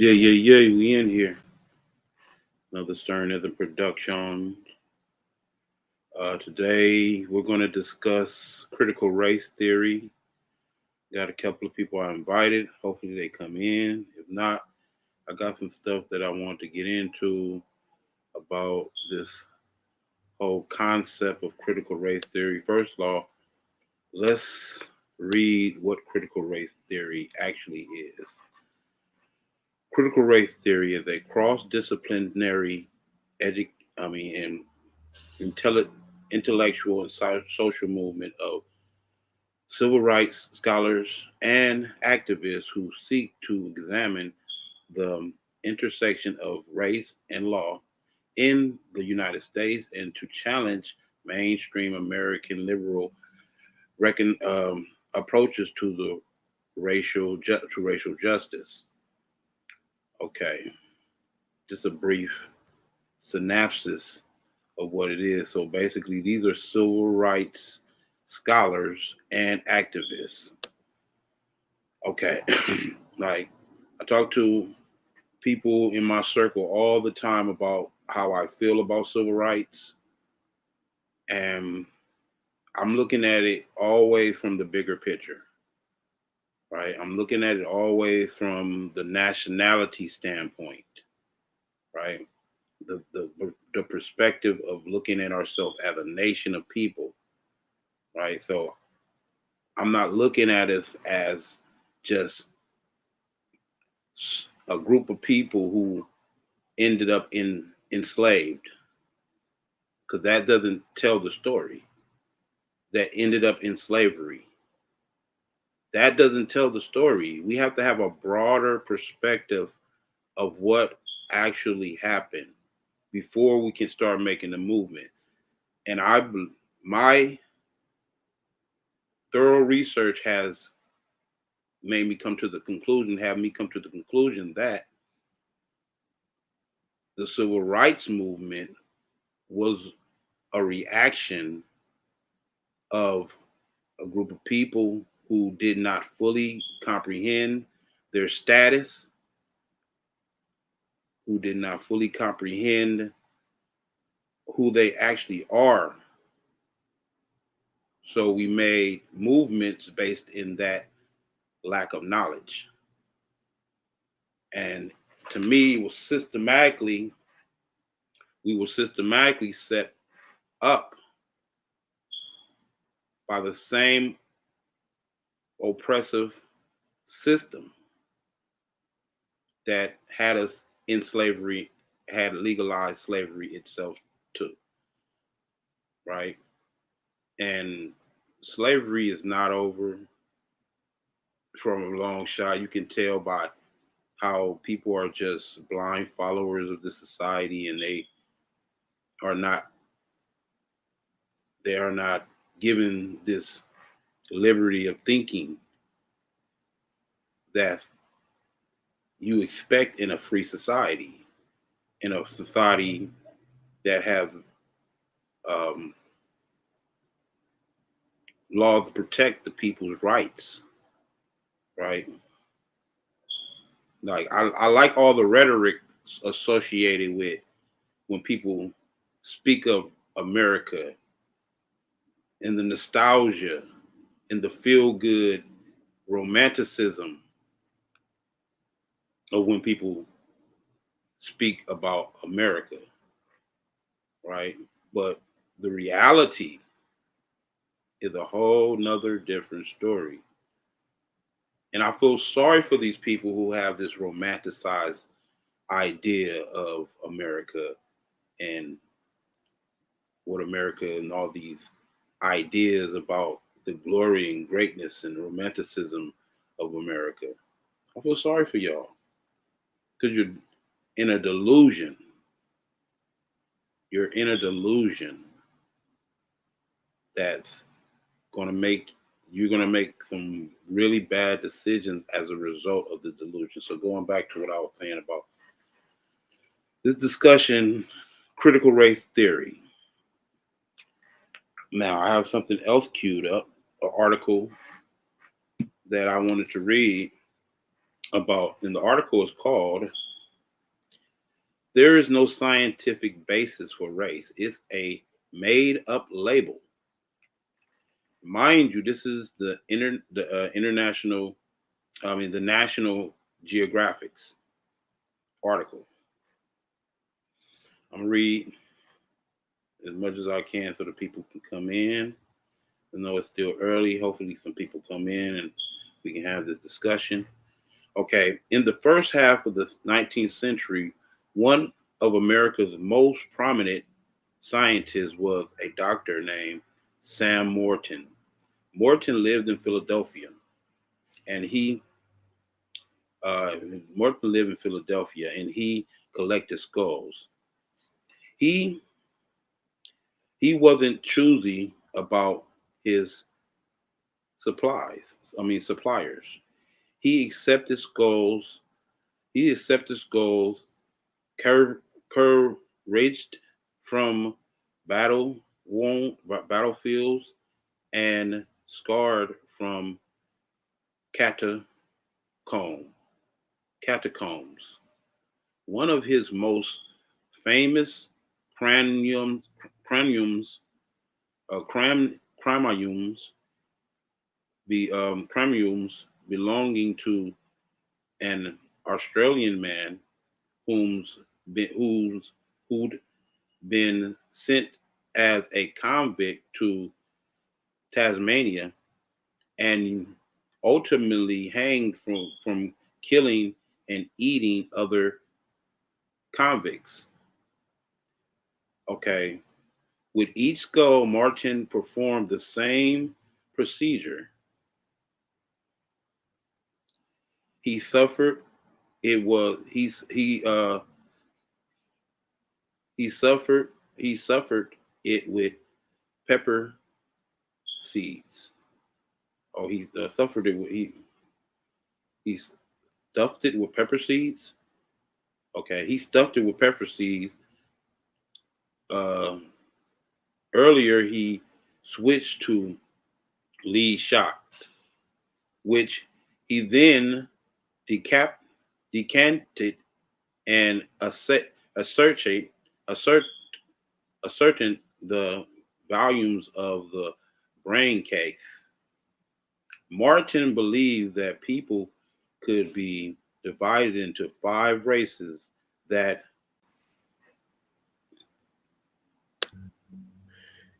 Yeah, we in here. Another Stern of the production. Today we're going to discuss critical race theory. Got a couple of people I invited. Hopefully they come in. If not, I got some stuff that I want to get into about this whole concept of critical race theory. First of all, let's read what critical race theory actually is. Critical race theory is a cross-disciplinary edu- I mean, and intelli- intellectual and social movement of civil rights scholars and activists who seek to examine the intersection of race and law in the United States and to challenge mainstream American liberal approaches to the racial justice. Okay, just a brief synopsis of what it is. So basically, these are civil rights scholars and activists. Okay, like I talk to people in my circle all the time about how I feel about civil rights, and I'm looking at it always from the bigger picture, right? I'm looking at it always from the nationality standpoint, right? The perspective of looking at ourselves as a nation of people, right? So I'm not looking at it as just a group of people who ended up enslaved, because that doesn't tell the story. That ended up in slavery. That doesn't tell the story. We have to have a broader perspective of what actually happened before we can start making the movement. And my thorough research has made me come to the conclusion, have me come to the conclusion that the civil rights movement was a reaction of a group of people who did not fully comprehend their status, who did not fully comprehend who they actually are. So we made movements based in that lack of knowledge. And to me, we were systematically set up by the same oppressive system that had us in slavery, had legalized slavery itself too, right? And slavery is not over from a long shot. You can tell by how people are just blind followers of the society, and are not they are not given this liberty of thinking that you expect in a free society, in a society that has um, laws to protect the people's rights, right? Like I like all the rhetoric associated with when people speak of America, and the nostalgia and the feel good romanticism of when people speak about America, right? But the reality is a whole nother different story. And I feel sorry for these people who have this romanticized idea of America and what America and all these ideas about the glory and greatness and romanticism of America. I feel sorry for y'all because you're in a delusion. You're in a delusion that's going to make you're going to make some really bad decisions as a result of the delusion. So going back to what I was saying about this discussion, critical race theory. Now I have something else queued up, an article that I wanted to read about, and the article is called "There is no scientific basis for race. It's a made-up label." Mind you, this is the international, the National Geographic's article. I'm gonna read as much as I can so the people can come in. I know it's still early. Hopefully, some people come in and we can have this discussion. Okay, in the first half of the 19th century, one of America's most prominent scientists was a doctor named Sam Morton. Morton lived in Philadelphia, and uh, Morton lived in Philadelphia, and he collected skulls. He he wasn't choosy about his supplies. Suppliers. He accepted skulls. He accepted skulls couraged from battlefields and scarred from catacombs. Catacombs. One of his most famous craniums, craniums, craniums, the craniums belonging to an Australian man who's who'd been sent as a convict to Tasmania and ultimately hanged from killing and eating other convicts. Okay. With each skull, Martin performed the same procedure. He suffered. It was he suffered it with pepper seeds. Oh, he suffered it with he stuffed it with pepper seeds. Okay, he stuffed it with pepper seeds. Uh, Earlier, he switched to lead shot, which he then decap decanted and assert ascertain the volumes of the brain case. Martin believed that people could be divided into five races that.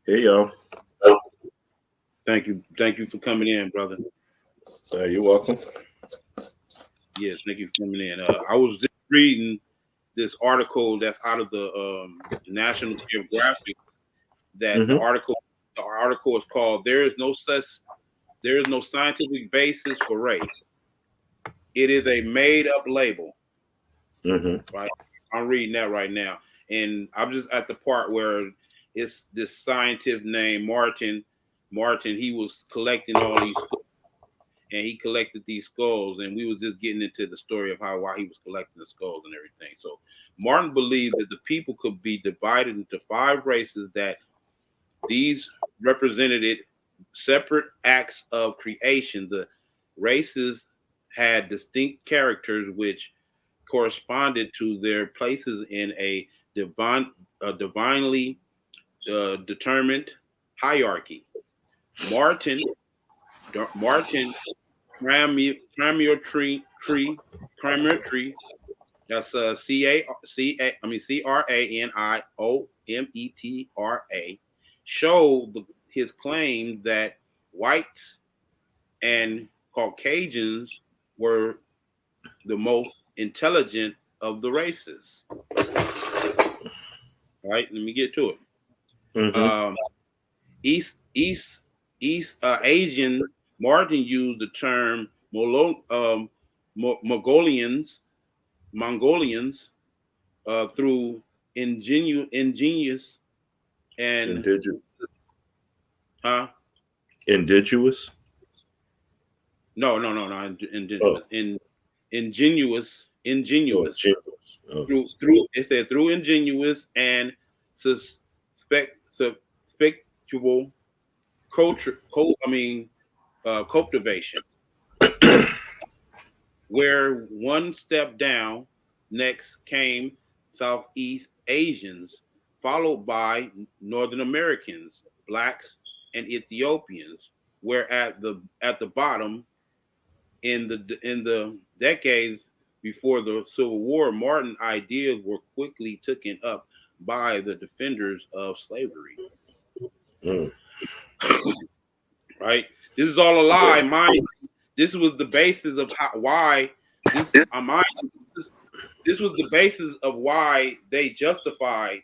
Hey, y'all. Thank you for coming in, brother. You're welcome. Yes, thank you for coming in. I was just reading this article that's out of the National Geographic. That Mm-hmm. the article is called "There is no scientific basis for race. It is a made up label." Mm-hmm. Right? I'm reading that right now, and I'm just at the part where it's this scientist named Martin. Martin, he was collecting all these, and he collected these skulls, and we was just getting into the story of why he was collecting the skulls and everything. So Martin believed that the people could be divided into five races, that these represented separate acts of creation. The races had distinct characters which corresponded to their places in a divinely determined hierarchy. Martin Martin Craniotry, that's Craniometra, showed his claim that whites and Caucasians were the most intelligent of the races. All right, let me get to it. Mm-hmm. Um, East East East Asian. Martin used the term Mongolians through ingenious and Indigenous. huh? Indigenous. No, Oh, oh, ingenuous indigenous. Oh. through it said through ingenuous and suspectual culture cultivation. where one step down, next came Southeast Asians, followed by Northern Americans, blacks, and Ethiopians, where at the bottom in the decades before the Civil War, Martin ideas were quickly taken up by the defenders of slavery. Mm. Right? This is all a lie. Mind. This was the basis of why this. Mind. This was the basis of why they justified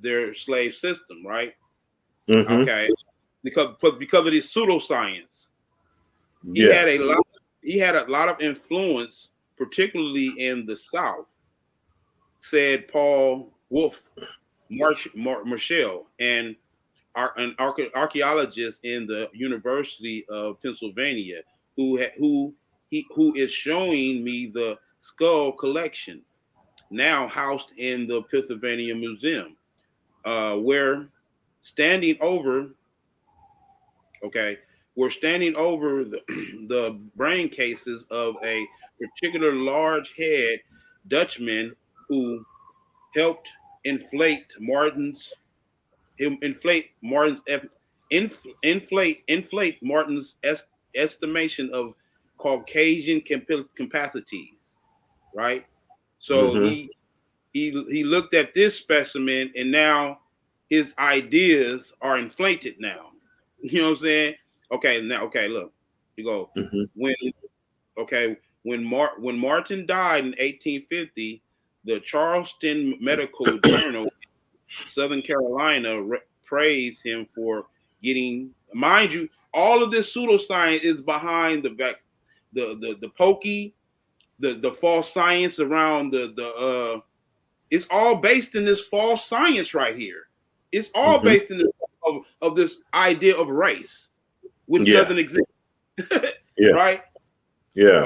their slave system. Right? Mm-hmm. Okay. Because of this pseudoscience, he Yeah. had a lot. He had a lot of influence, particularly in the South, said Paul Wolf Marshall, and an archaeologist in the University of Pennsylvania, who is showing me the skull collection now housed in the Pennsylvania Museum, where standing over, okay, we're standing over the the brain cases of a particular large head Dutchman who helped inflate Martin's inflate Martin's inflate Martin's estimation of Caucasian capacities, right? So Mm-hmm. he looked at this specimen, and now his ideas are inflated now. You know what I'm saying? Okay, look, you go Mm-hmm. when when Martin died in 1850, the Charleston Medical Journal, Southern Carolina, praised him for getting, mind you, all of this pseudoscience is behind the pokey, the false science around it's all based in this false science right here. It's all Mm-hmm. based in this of this idea of race, which Yeah. doesn't exist. Yeah. Right? Yeah.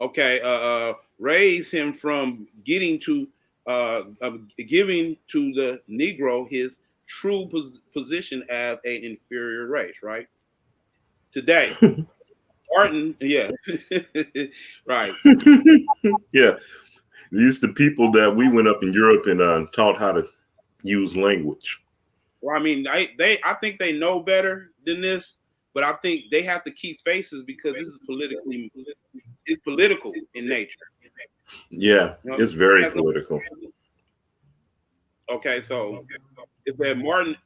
Okay. Raise him from giving to the Negro his true position as an inferior race, right? Today, Martin, yeah, right. Yeah. These the people that we went up in Europe and taught how to use language. Well, I mean, I think they know better than this, but I think they have to keep faces because this is it's political in nature. Yeah, You know, it's very political. okay, so if that Martin,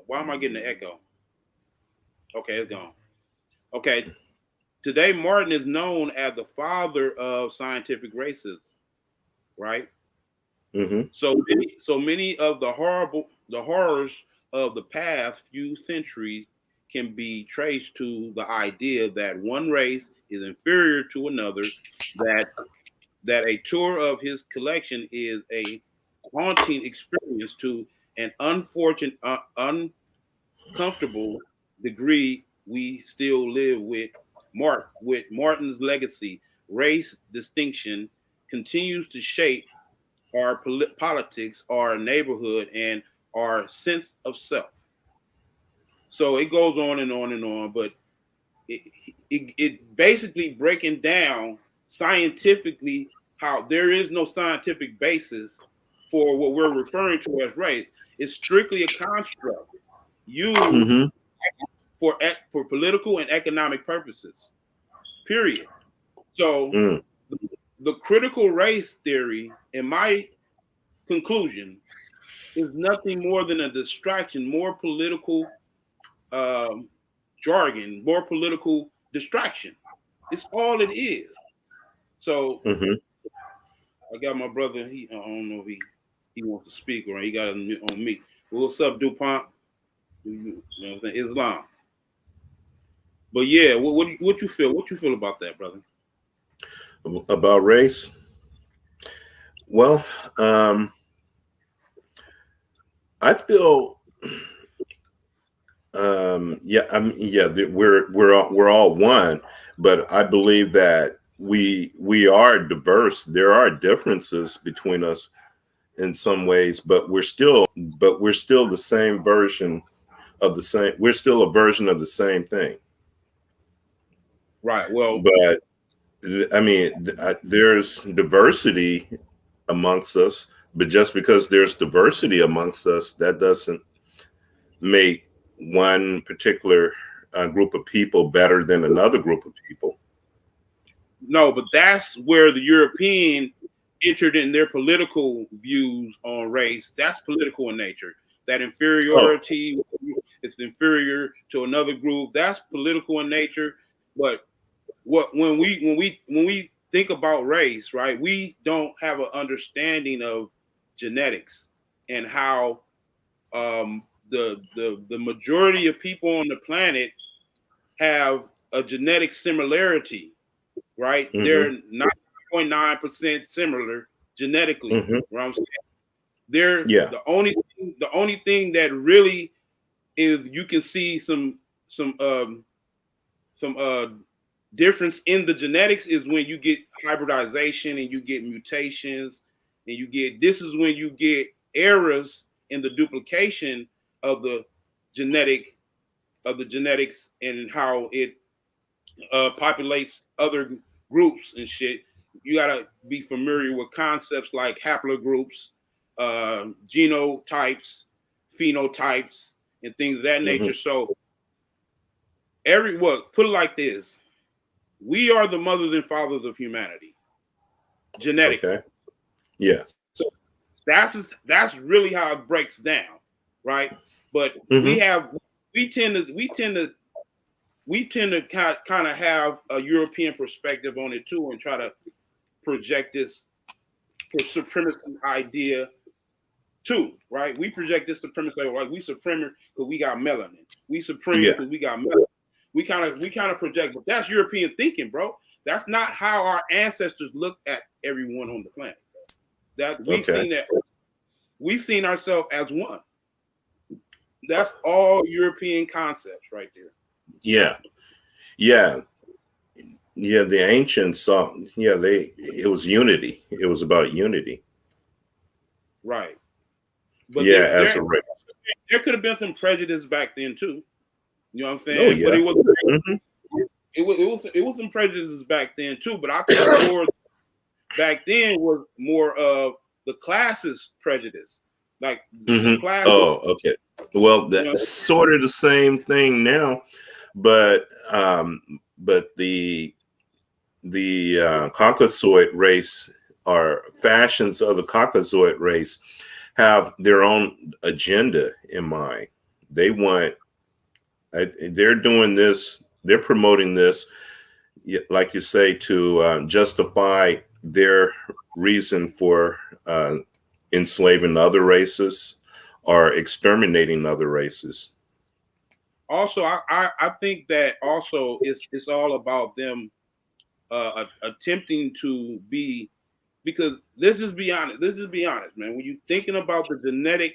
why am I getting the echo? Okay, it's gone. Okay, today Martin is known as the father of scientific racism, right? Mm-hmm. So many of the horrors of the past few centuries can be traced to the idea that one race is inferior to another, that a tour of his collection is a haunting experience to an unfortunate, uncomfortable degree. We still live with Martin's legacy. Race distinction continues to shape our politics, our neighborhood, and our sense of self. So it goes on and on and on, but it basically breaking down scientifically how there is no scientific basis for what we're referring to as race. It's strictly a construct used Mm-hmm. for political and economic purposes. Period. So Mm. the critical race theory, in my conclusion, is nothing more than a distraction, more political um, jargon, more political distraction. It's all it is. So Mm-hmm. I got my brother. I don't know if he wants to speak or he got it on me. Well, what's up, DuPont? You know what I'm saying? Islam. But yeah, what you feel? What you feel about that, brother? About race. Well, I feel, yeah, I mean, yeah, we're all one, but I believe that we are diverse. There are differences between us in some ways, but we're still the same version of the same. We're still a version of the same thing. Right. Well, But I mean, there's diversity amongst us, but just because there's diversity amongst us, that doesn't make one particular group of people better than another group of people. no, but that's where the European entered in their political views on race. That's political in nature. That inferiority is inferior to another group. That's political in nature. But when we think about race, right? We don't have an understanding of genetics and how the majority of people on the planet have a genetic similarity, right? Mm-hmm. They're 9.9% similar genetically. Mm-hmm. What I'm saying, they're Yeah. the only thing that really is you can see some difference in the genetics is when you get hybridization and you get mutations and this is when you get errors in the duplication of the genetics and how it populates other groups and shit. You gotta be familiar with concepts like haplogroups, genotypes, phenotypes, and things of that nature. So put it like this: we are the mothers and fathers of humanity, genetically. Okay. Yeah. So that's really how it breaks down, right? But we tend to kind of have a European perspective on it too, and try to project this supremacy idea too, right? We project this supremacy like we supreme because we got melanin. We supreme because we got melanin. We kind of project, but that's European thinking, bro. That's not how our ancestors looked at everyone on the planet. That we've seen ourselves as one. That's all European concepts right there. Yeah. The ancients, it was unity. It was about unity. Right. But as a race. There could have been some prejudice back then too. You know what I'm saying? Oh, yeah. But it was some prejudices back then too. But I think more back then was more of the classes prejudice. Like the class. Oh, okay. Well, that's sort of the same thing now, but the Caucasoid race or fashions of the Caucasoid race have their own agenda in mind. They're doing this, they're promoting this, like you say, to justify their reason for enslaving other races or exterminating other races. Also, I think that also it's all about them attempting to be, because let's just be honest, man. When you're thinking about the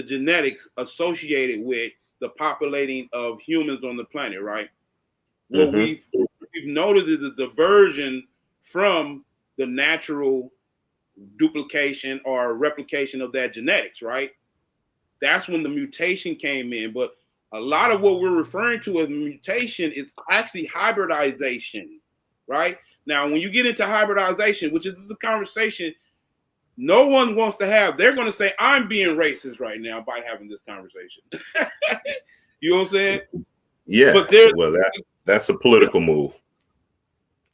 genetics associated with the populating of humans on the planet, right? What we've noticed is the diversion from the natural duplication or replication of that genetics, right? That's when the mutation came in. But a lot of what we're referring to as mutation is actually hybridization, right? Now, when you get into hybridization, which is the conversation no one wants to have, they're going to say, I'm being racist right now by having this conversation. You know what I'm saying? Yeah. But that's a political move.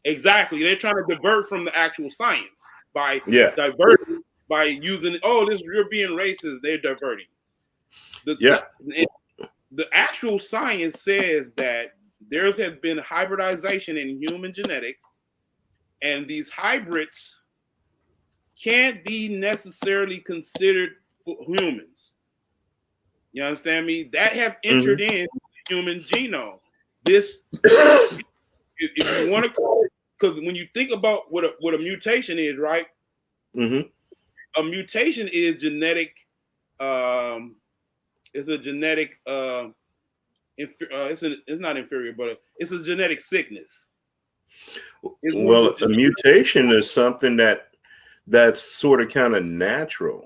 Exactly. They're trying to divert from the actual science by diverting, by using, you're being racist. They're diverting. The actual science says that there has been hybridization in human genetics, and these hybrids can't be necessarily considered humans. You understand me? That have entered in the human genome. This, if you want to call it, because when you think about what a mutation is, right? A mutation is genetic. It's a genetic. It's not inferior, but it's a genetic sickness. A mutation is something that's sort of kind of natural.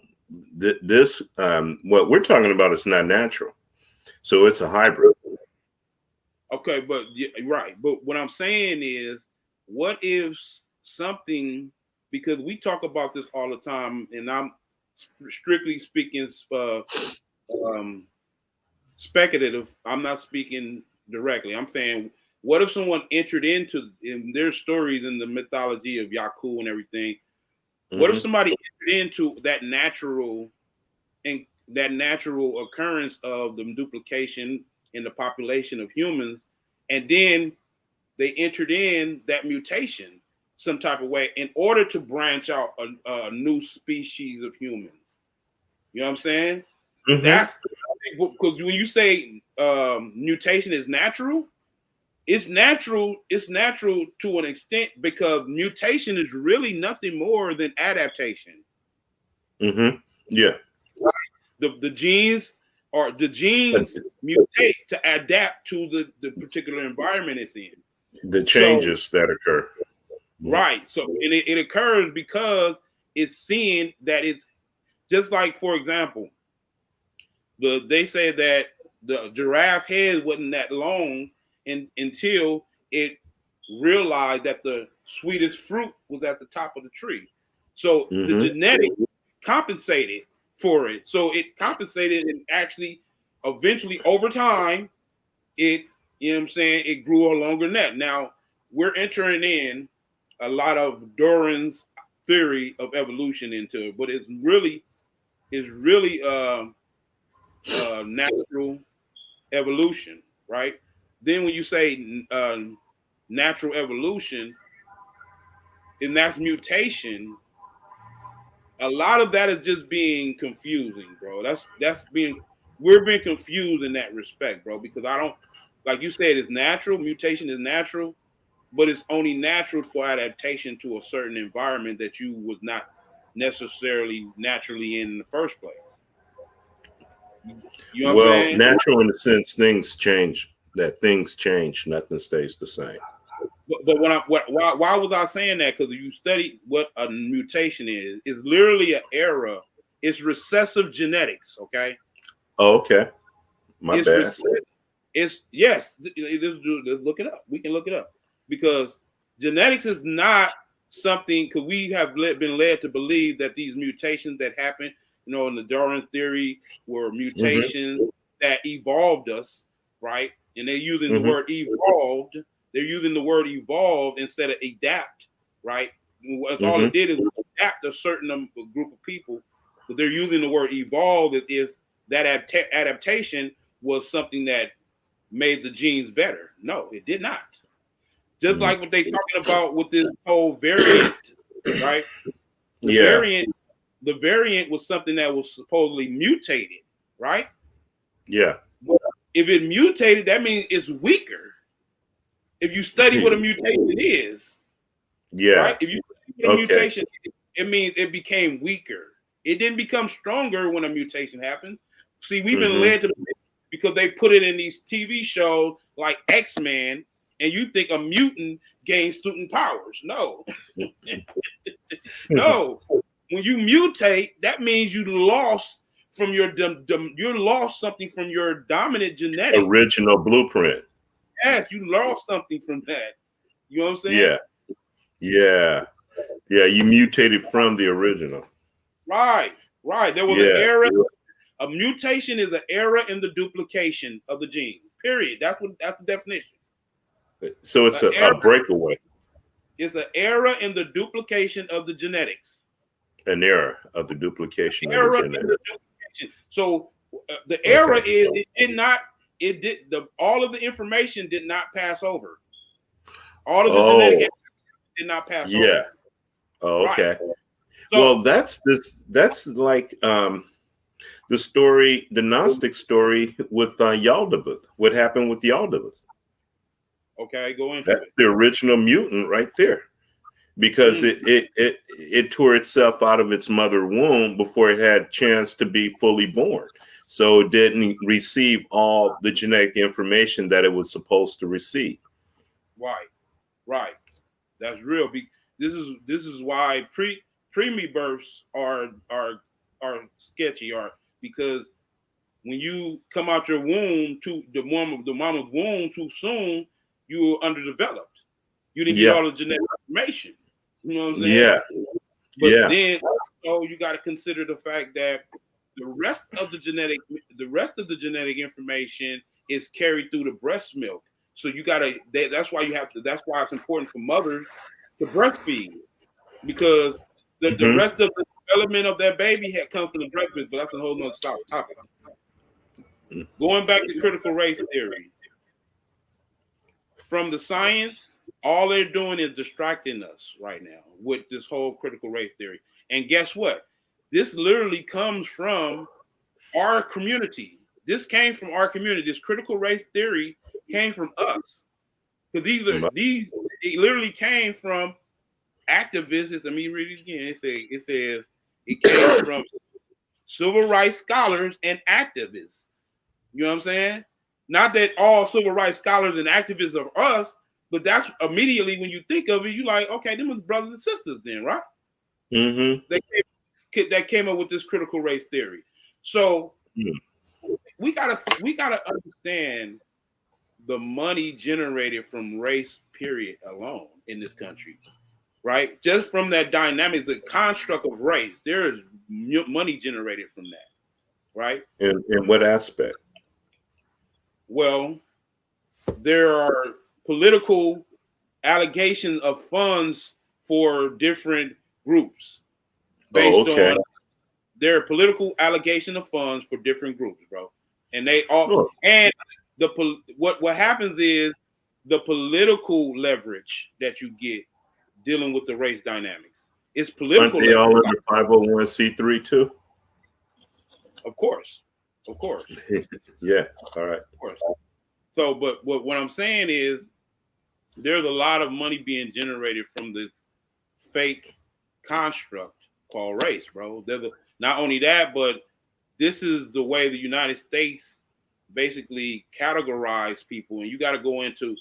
This what we're talking about is not natural, so it's a hybrid. Okay, but right. But what I'm saying is, what if something? Because we talk about this all the time, and I'm strictly speaking um, speculative. I'm not speaking directly. I'm saying, what if someone entered into in their stories in the mythology of Yaku and everything? What if Mm-hmm. somebody entered into that natural occurrence of the duplication in the population of humans, and then they entered in that mutation some type of way in order to branch out a new species of humans. You know what I'm saying? Mm-hmm. That's because when you say mutation is natural, it's natural. It's natural to an extent because mutation is really nothing more than adaptation. Mm-hmm. Yeah. The genes mutate to adapt to the particular environment it's in. The So changes that occur. Mhm. right. So and it occurs because it's seeing that it's just like, for example, they say that the giraffe head wasn't that long until it realized that the sweetest fruit was at the top of the tree. So the Mm-hmm. genetic compensated for it. So it compensated and actually eventually over time it, you know what I'm saying, it grew a longer neck. Now we're entering in a lot of Doran's theory of evolution into it, but it's really natural evolution, right? Then when you say natural evolution, and that's mutation, a lot of that is just being confusing, bro. That's being we're being confused in that respect, bro, because I don't, like you said, it's natural. Mutation is natural, but it's only natural for adaptation to a certain environment that you was not necessarily naturally in the first place. You know what I'm Well, saying? natural in the sense things change. That things change, nothing stays the same. But why was I saying that? Because you study what a mutation is. It's literally an error. It's recessive genetics. Okay, Oh, okay. My it's bad. recessive. It's yes. Let's look it up. We can look it up because genetics is not something. Because we have been led to believe that these mutations that happen, in the Darwin theory, were Mm-hmm. mutations that evolved us, right? And they're using the Mm-hmm. word evolved. They're using the word evolved instead of adapt, right? That's all it Mm-hmm. did is adapt a certain group of people, but they're using the word evolved as if that adaptation was something that made the genes better. No, it did not. Just Mm-hmm. like what they talking about with this whole variant, right? The Yeah. variant, the variant was something that was supposedly mutated, right? Yeah. But if it mutated, that means it's weaker. If you study what a mutation is, Yeah. right? If you study what a Okay. mutation is, it means it became weaker. It didn't become stronger when a mutation happens. See, we've been Mm-hmm. led to, because they put it in these TV shows like X-Men, and you think a mutant gains certain powers. No, no. When you mutate, that means you lost from you lost something from your dominant genetics. Original blueprint. Yes, you lost something from that. You know what I'm saying? Yeah. Yeah. Yeah. You mutated from the original. Right, right. There was an Yeah. error. A mutation is an error in the duplication of the gene. Period. That's the definition. So it's An error a breakaway, is an error in the duplication of the genetics. an error of the duplication of the Error in genetic. the duplication. So the error Okay. is it did not. It did the all of the information did not pass over. All of the genetic Oh, did not pass over. yeah. Oh, Right. okay. So Well, that's like the story, the Gnostic story with Yaldabaoth. What happened with Yaldabaoth? okay, go into That's it. the original mutant right there, because Mm, it tore itself out of its mother womb before it had a chance to be fully born. So it didn't receive all the genetic information that it was supposed to receive. right, right. That's real. This is why preemie births are sketchy, or because when you come out your womb to the mama's womb too soon, you were underdeveloped. You didn't get all the genetic information. You know what I'm saying? But then also you got to consider the fact that the rest of the genetic information is carried through the breast milk. So you gotta. That's why you have to. That's why it's important for mothers to breastfeed, because the rest of the development of that baby comes from the breast milk. But that's a whole nother topic. Going back to critical race theory, from the science, all they're doing is distracting us right now with this whole critical race theory. And guess what? This literally comes from our community. This came from our community. This critical race theory came from us. Because it literally came from activists. Let me read it again. It says it came from civil rights scholars and activists. You know what I'm saying? Not that all civil rights scholars and activists are us, but that's immediately when you think of it, you're like, okay, them are brothers and sisters then, right? That came up with this critical race theory. So we gotta understand the money generated from race, period, alone in this country, right? Just from that dynamic, the construct of race, there is money generated from that, right? In what aspect? Well, there are political allegations of funds for different groups based on their political allegation of funds for different groups, bro. And they all and what happens is the political leverage that you get dealing with the race dynamics. It's political. Aren't they all under 501c3 too? Of course. Yeah. All right. Of course. So, but what I'm saying is there's a lot of money being generated from this fake construct called race, bro. Not only that, but this is the way the United States basically categorize people. And you got to go into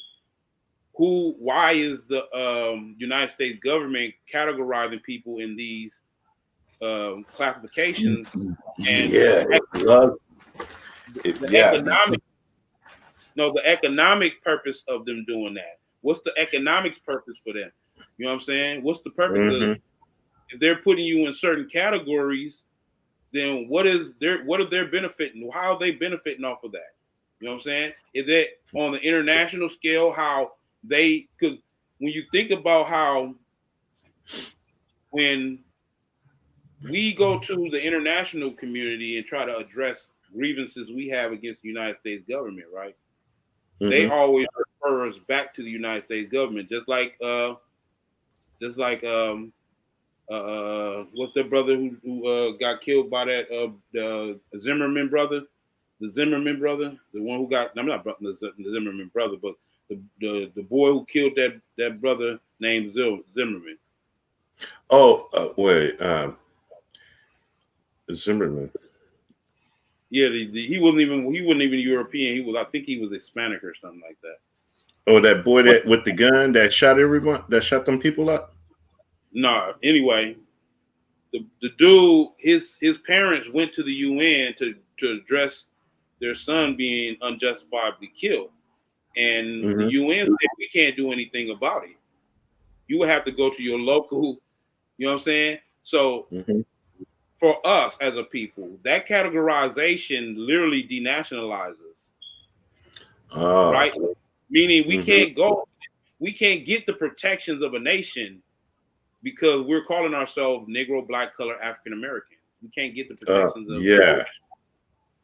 why is the United States government categorizing people in these classifications? And the economic purpose of them doing that. What's the economics purpose for them? You know what I'm saying? What's the purpose of if they're putting you in certain categories, then what are they benefiting? How are they benefiting off of that? You know what I'm saying? Is that on the international scale, because when you think about how when we go to the international community and try to address grievances we have against the United States government, right? They always refer us back to the United States government, just like what's the brother who got killed by that the Zimmerman brother, the one who got the Zimmerman brother, but the boy who killed that brother named Zimmerman. Zimmerman. Yeah, he wasn't even European. I think he was Hispanic or something like that. Oh, that boy with the gun that shot everyone, that shot them people up? Nah, anyway, the dude, his parents went to the UN to address their son being unjustifiably killed. And the UN said, we can't do anything about it. You would have to go to your local, you know what I'm saying? So for us as a people, that categorization literally denationalizes. Right? Meaning we can't get the protections of a nation because we're calling ourselves Negro, Black, Color, African American. We can't get the protections of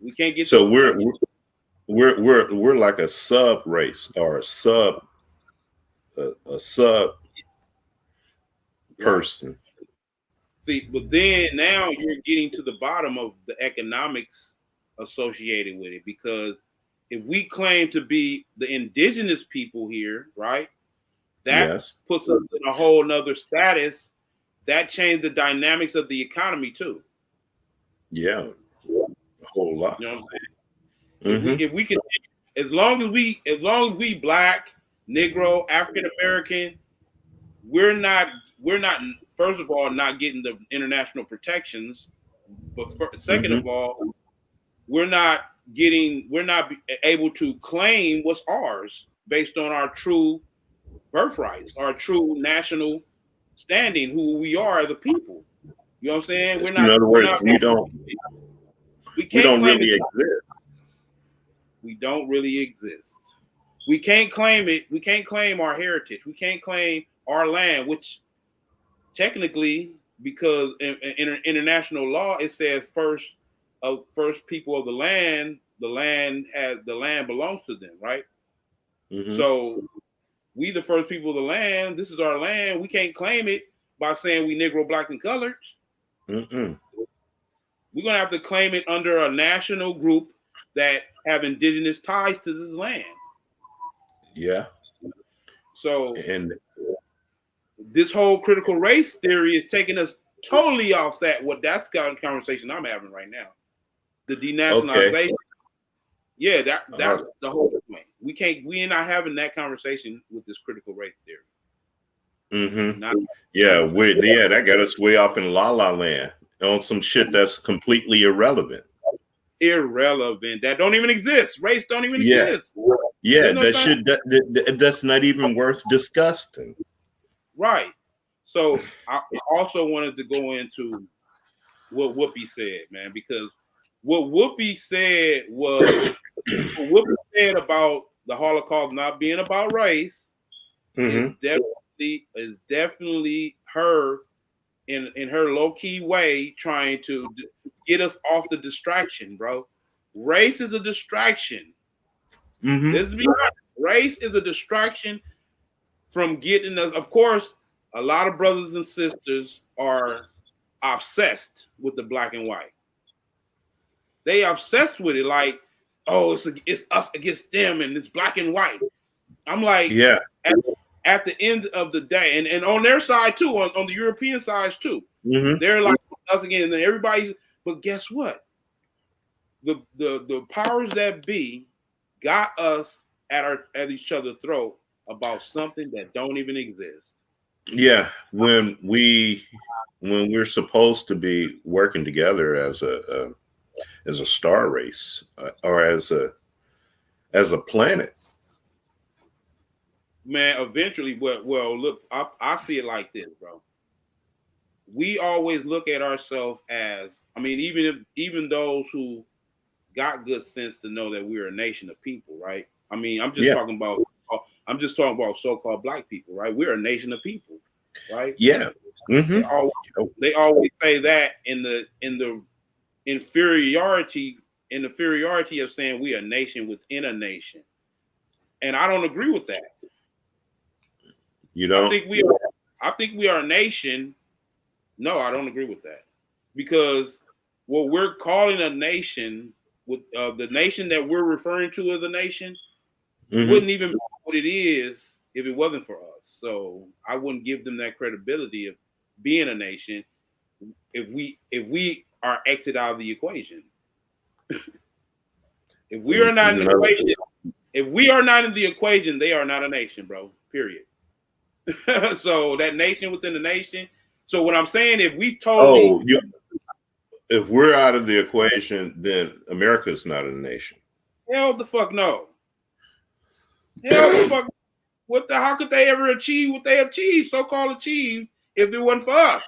we can't get so we're like a sub race or a sub person. See, but then now you're getting to the bottom of the economics associated with it, because if we claim to be the indigenous people here, right, that puts us in a whole nother status. That changed the dynamics of the economy too. Yeah, a whole lot. You know what I'm saying? If we can, as long as we Black, Negro, African American, we're not first of all not getting the international protections, but second of all, we're not able to claim what's ours based on our true birthrights, our true national standing, who we are as a people. You know what I'm saying? In other words, we can't don't claim really it. exist. We don't really exist. We can't claim it. We can't claim our heritage. We can't claim our land, which technically, because in international law, it says first people of the land belongs to them, right? Mm-hmm. So we the first people of the land. This is our land. We can't claim it by saying we Negro, black, and colored. Mm-mm. We're gonna have to claim it under a national group that have indigenous ties to this land. Yeah. So And this whole critical race theory is taking us totally off that's the conversation I'm having right now. The denationalization. okay. Yeah, that's the whole point. We're not having that conversation with this critical race theory. Mm-hmm. That got us way off in la la land on some shit that's completely irrelevant. Irrelevant. That don't even exist. Race don't even exist. Yeah, that's not even worth discussing. Right. So I also wanted to go into what Whoopi said, man, because what Whoopi said about the Holocaust not being about race is definitely her in her low-key way trying to get us off the distraction, bro. Race is a distraction. Let's be honest. Race is a distraction from getting us. Of course, a lot of brothers and sisters are obsessed with the black and white. They obsessed with it, like, oh, it's us against them, and it's black and white. I'm like, yeah. At the end of the day, and on their side too, on the European side too, they're like us again, and everybody. But guess what? The powers that be got us at each other's throat about something that don't even exist. Yeah, when we're supposed to be working together as a star race or as a planet. Man, eventually, well, look, I see it like this, bro. We always look at ourselves as, I mean, even those who got good sense to know that we're a nation of people, right? I mean, I'm just talking about so-called black people, right? We're a nation of people, right? Yeah. They always say that in the inferiority of saying we a nation within a nation, and I don't agree with that. You don't? I think we are a nation. No, I don't agree with that, because what we're calling a nation, with the nation that we're referring to as a nation, wouldn't even be what it is if it wasn't for us. So I wouldn't give them that credibility of being a nation if we are exit out of the equation. If we are not in the equation, they are not a nation, bro. Period. So that nation within the nation. So what I'm saying, if we're out of the equation, then America is not a nation. Hell the fuck no. Hell the fuck. How could they ever achieve what they achieved, so-called achieved, if it wasn't for us?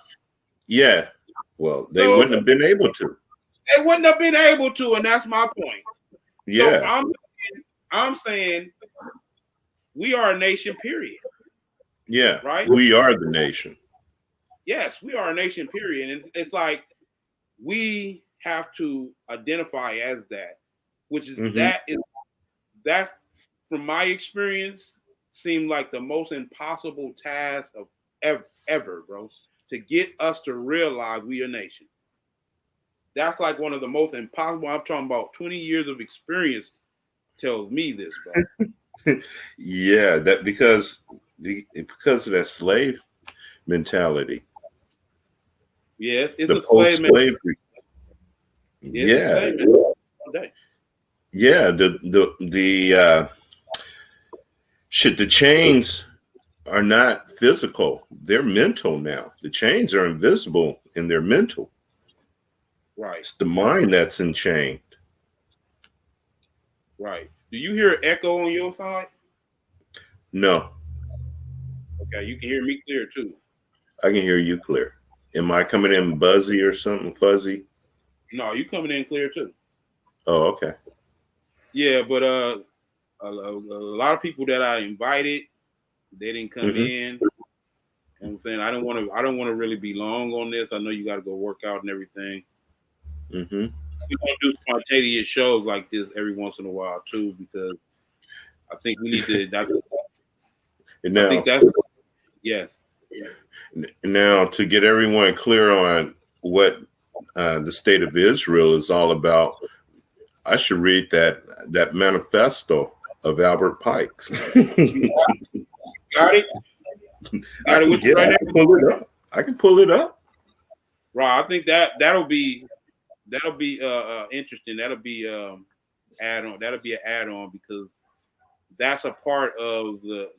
Yeah. Well, they wouldn't have been able to. They wouldn't have been able to, and that's my point. Yeah. So I'm saying we are a nation, period. Yeah. Right? We are the nation. Yes, we are a nation, period. And it's like we have to identify as that, which is that's from my experience, seemed like the most impossible task of ever, bro, to get us to realize we are a nation. That's like one of the most impossible. I'm talking about 20 years of experience tells me this, bro. Yeah, that because of that slave mentality. Yes, it's the a slave post-slavery. Yeah. Yeah, the chains are not physical. They're mental now. The chains are invisible and they're mental. Right. It's the mind that's enchained. Right. Do you hear echo on your side? No, Okay, you can hear me clear too. I can hear you clear. Am I coming in buzzy or something fuzzy? No, you coming in clear too. Oh, okay. Yeah, but a lot of people that I invited, they didn't come Mm-hmm. in. You know what I'm saying? I don't want to really be long on this. I know you got to go work out and everything. Mm-hmm. We want to do spontaneous shows like this every once in a while too, because I think we need to. I think Now, that's yes. now to get everyone clear on what the state of Israel is all about, I should read that manifesto of Albert Pike's. Got it. I Got it can with you get. right I now. can pull it up. I can pull it up. Right. I think that'll be interesting. That'll be add on. That'll be an add on because that's a part of the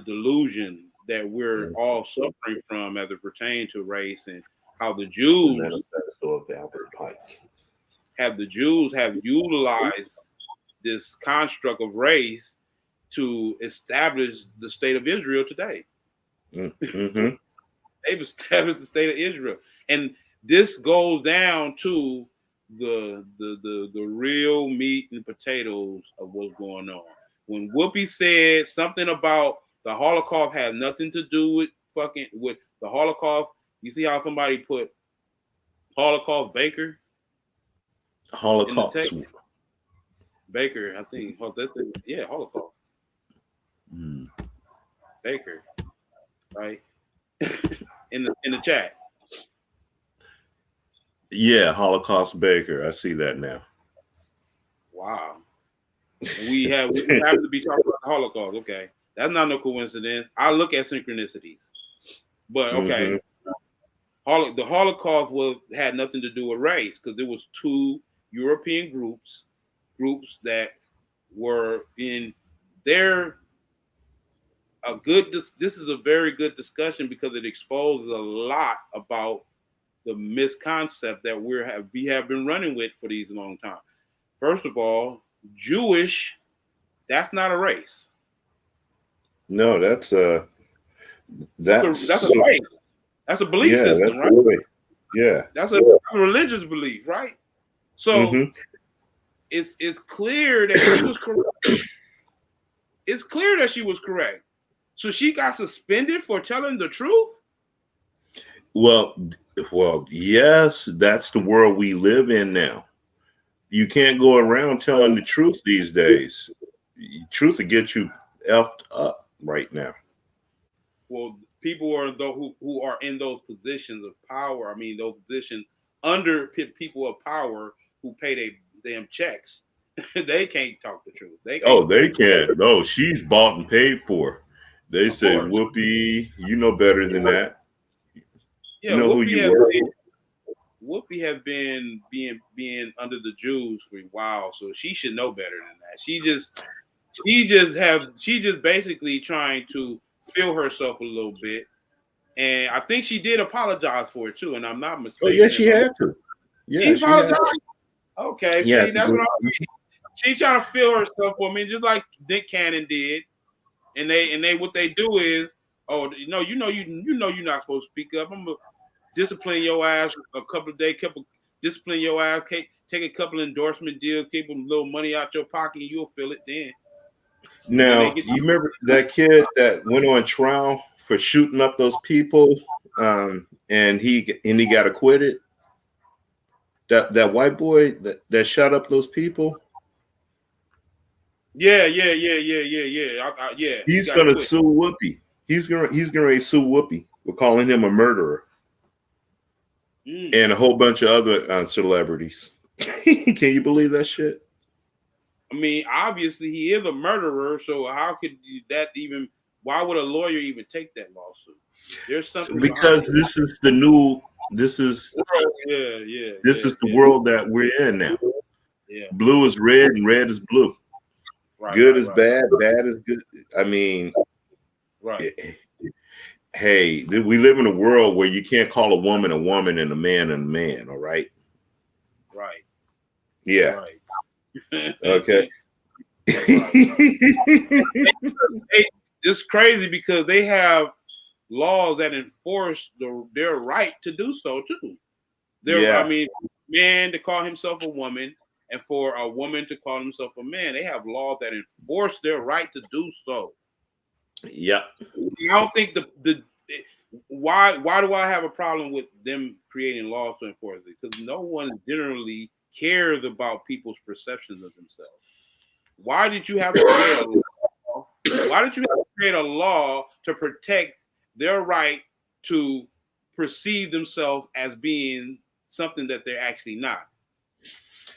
delusion that we're all suffering from as it pertains to race and how the The Jews manifesto of Albert Pike. have utilized this construct of race to establish the state of Israel today. Mm-hmm. They've established the state of Israel, and this goes down to the real meat and potatoes of what's going on. When Whoopi said something about the Holocaust had nothing to do with the Holocaust, you see how somebody put Holocaust Baker in the Holocaust. text? Baker, I think. Yeah, Holocaust Mm. Baker, right? in the chat. Yeah, Holocaust Baker. I see that now. Wow. We happen to be talking about the Holocaust. Okay, that's not no coincidence. I look at synchronicities, but okay, the Holocaust had nothing to do with race because there was two European groups that were in their a good. This is a very good discussion because it exposes a lot about the misconcept that we have been running with for these long time. First of all, Jewish, that's not a race. No, that's That's a faith. That's a belief yeah, system, that's right? the way. Yeah. That's a religious belief, right? So it's clear that she was correct. It's clear that she was correct. So she got suspended for telling the truth. Well, yes, that's the world we live in now. You can't go around telling the truth these days. Truth will get you effed up right now. Well, people are who are in those positions of power. I mean, those positions under people of power who pay their damn checks. They can't talk the truth. They can't. They can. No, she's bought and paid for. They say, Course. Whoopi, you know better than that. Yeah, You know who you were. Whoopi has been being under the Jews for a while, so she should know better than that. She just basically trying to feel herself a little bit, and I think she did apologize for it too. And I'm not mistaken. Oh yeah, she had to. Yeah, she apologized. Had. Okay, yeah, see, that's what I mean. She's trying to feel herself for me, just like Nick Cannon did. And they what they do is, oh, you're not supposed to speak up. I'm gonna discipline your ass a couple of days, discipline your ass, take a couple of endorsement deals, keep a little money out your pocket, and you'll feel it then. Now, you remember that kid that went on trial for shooting up those people, and he got acquitted? That white boy that shot up those people? Yeah. He's gonna sue Whoopi. He's gonna sue Whoopi. We're calling him a murderer. And a whole bunch of other celebrities. Can you believe that shit? I mean, obviously he is a murderer, so how could that even? Why would a lawyer even take that lawsuit? There's something because this is the new. This is This is the world that we're in now. Yeah, blue is red and red is blue. Good is bad, bad is good. I mean, right. Hey, we live in a world where you can't call a woman and a man. All right. Right. Yeah. Right. Okay. It's crazy because they have laws that enforce their right to do so too. I Yeah. mean, man to call himself a woman, and for a woman to call himself a man, they have laws that enforce their right to do so. Yep. I don't think the why do I have a problem with them creating laws to enforce it? Because no one generally cares about people's perceptions of themselves. Why did you have to create a law? Why did you have to create a law to protect their right to perceive themselves as being something that they're actually not?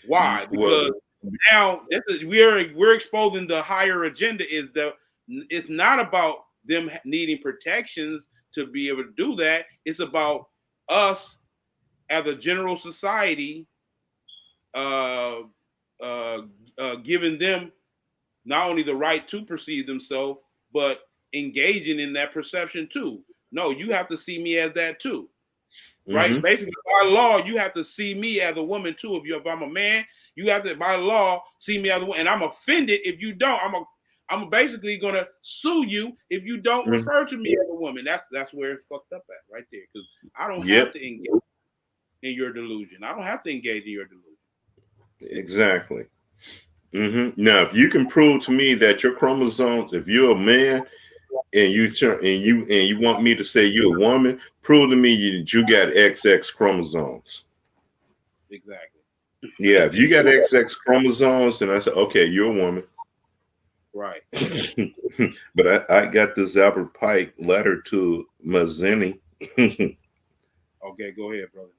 Why? Well, Because now we're exposing the higher agenda. Is that it's not about them needing protections to be able to do that. It's about us as a general society uh, uh, giving them not only the right to perceive themselves, but engaging in that perception too. No, you have to see me as that too, right? Basically, by law, you have to see me as a woman too. If I'm a man, you have to, by law, see me as a woman. And I'm offended if you don't. I'm basically gonna sue you if you don't refer to me as a woman. That's where it's fucked up at right there. Because I don't have to engage in your delusion. I don't have to engage in your delusion. exactly. Now, if you can prove to me that your chromosomes, if you're a man and you want me to say you're a woman, prove to me that you got XX chromosomes. Exactly. Yeah, if you got XX chromosomes, then I say, okay, you're a woman. Right. But I got this Albert Pike letter to Mazzini. Okay, go ahead, brother.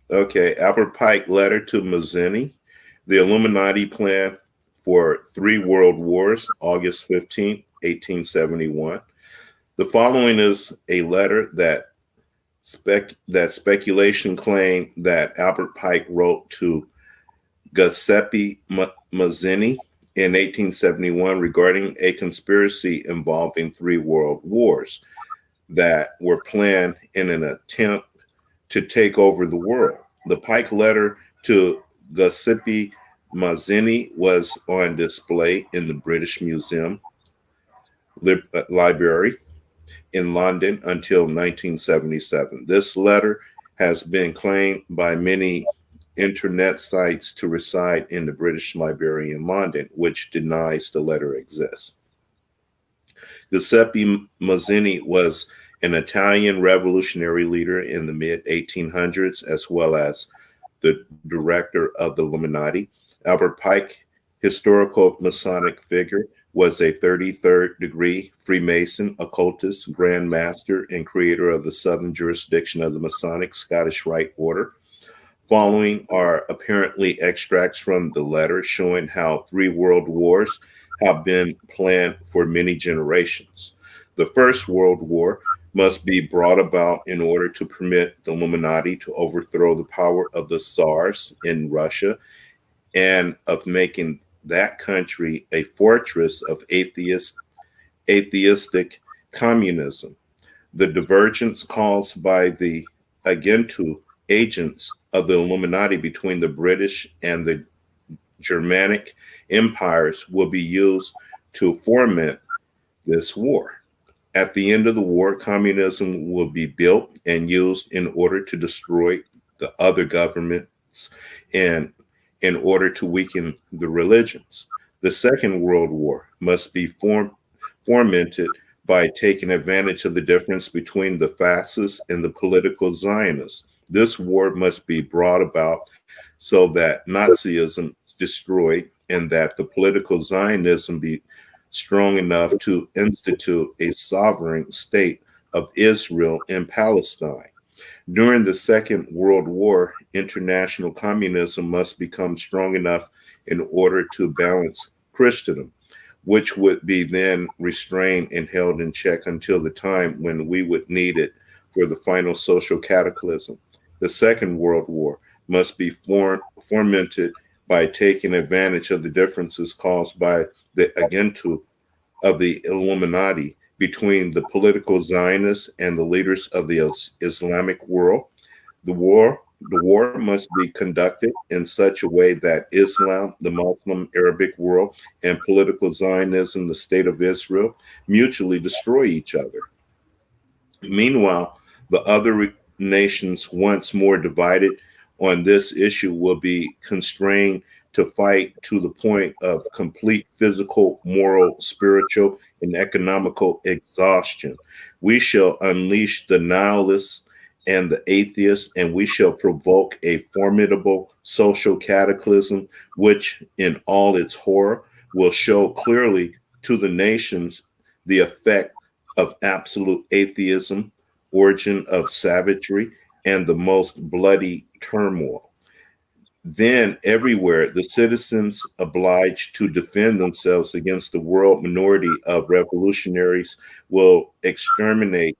Okay, Albert Pike letter to Mazzini. The Illuminati plan for 3 world wars, August 15th, 1871. The following is a letter that speculation claimed that Albert Pike wrote to Giuseppe Mazzini in 1871 regarding a conspiracy involving 3 world wars that were planned in an attempt to take over the world. The Pike letter to Giuseppe Mazzini was on display in the British Museum Library in London until 1977. This letter has been claimed by many internet sites to reside in the British Library in London, which denies the letter exists. Giuseppe Mazzini was an Italian revolutionary leader in the mid 1800s, as well as the director of the Illuminati. Albert Pike, historical Masonic figure, was a 33rd degree Freemason, occultist, Grand Master, and creator of the Southern jurisdiction of the Masonic Scottish Rite Order. Following are apparently extracts from the letter showing how 3 world wars have been planned for many generations. The First World War must be brought about in order to permit the Illuminati to overthrow the power of the Tsars in Russia and of making that country a fortress of atheistic communism. The divergence caused by the Agentu agents of the Illuminati between the British and the Germanic empires will be used to foment this war. At the end of the war, communism will be built and used in order to destroy the other governments and in order to weaken the religions. The Second World War must be fomented by taking advantage of the difference between the fascists and the political Zionists. This war must be brought about so that Nazism is destroyed and that the political Zionism be strong enough to institute a sovereign state of Israel and Palestine. During the Second World War, international communism must become strong enough in order to balance Christendom, which would be then restrained and held in check until the time when we would need it for the final social cataclysm. The Second World War must be fomented by taking advantage of the differences caused by the Agentu of the Illuminati between the political Zionists and the leaders of the Islamic world. The war The war must be conducted in such a way that Islam, the Muslim Arabic world, and political Zionism, the state of Israel, mutually destroy each other. Meanwhile, the other nations, once more divided on this issue, will be constrained to fight to the point of complete physical, moral, spiritual, and economical exhaustion. We shall unleash the nihilists and the atheists, and we shall provoke a formidable social cataclysm, which, in all its horror, will show clearly to the nations the effect of absolute atheism, origin of savagery, and the most bloody turmoil. Then, everywhere, the citizens obliged to defend themselves against the world minority of revolutionaries will exterminate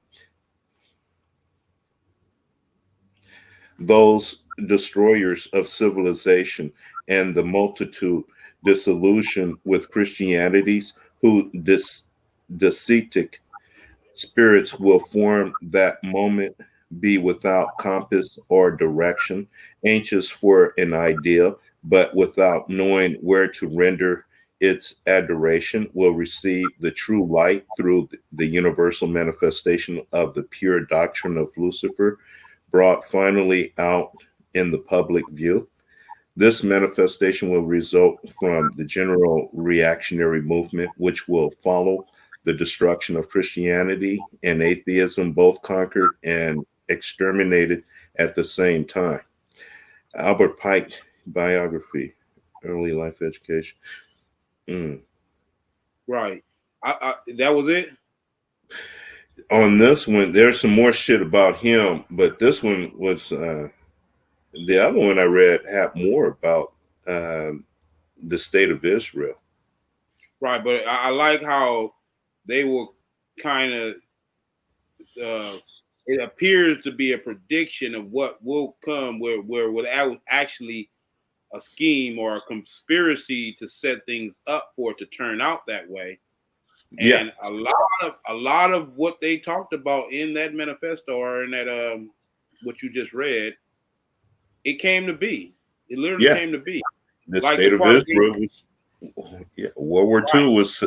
those destroyers of civilization, and the multitude disillusioned with Christianities who ascetic spirits will form that moment be without compass or direction, anxious for an idea, but without knowing where to render its adoration, will receive the true light through the universal manifestation of the pure doctrine of Lucifer, brought finally out in the public view. This manifestation will result from the general reactionary movement, which will follow the destruction of Christianity and atheism, both conquered and exterminated at the same time. Albert Pike biography, early life education. Right. That was it. On this one, there's some more shit about him, but this one was the other one I read had more about the state of Israel. Right, but I like how they were kind of. It appears to be a prediction of what will come, where without actually a scheme or a conspiracy to set things up for it to turn out that way. And a lot of what they talked about in that manifesto or in that what you just read, it came to be. It literally came to be. The like state the of Israel was World War II was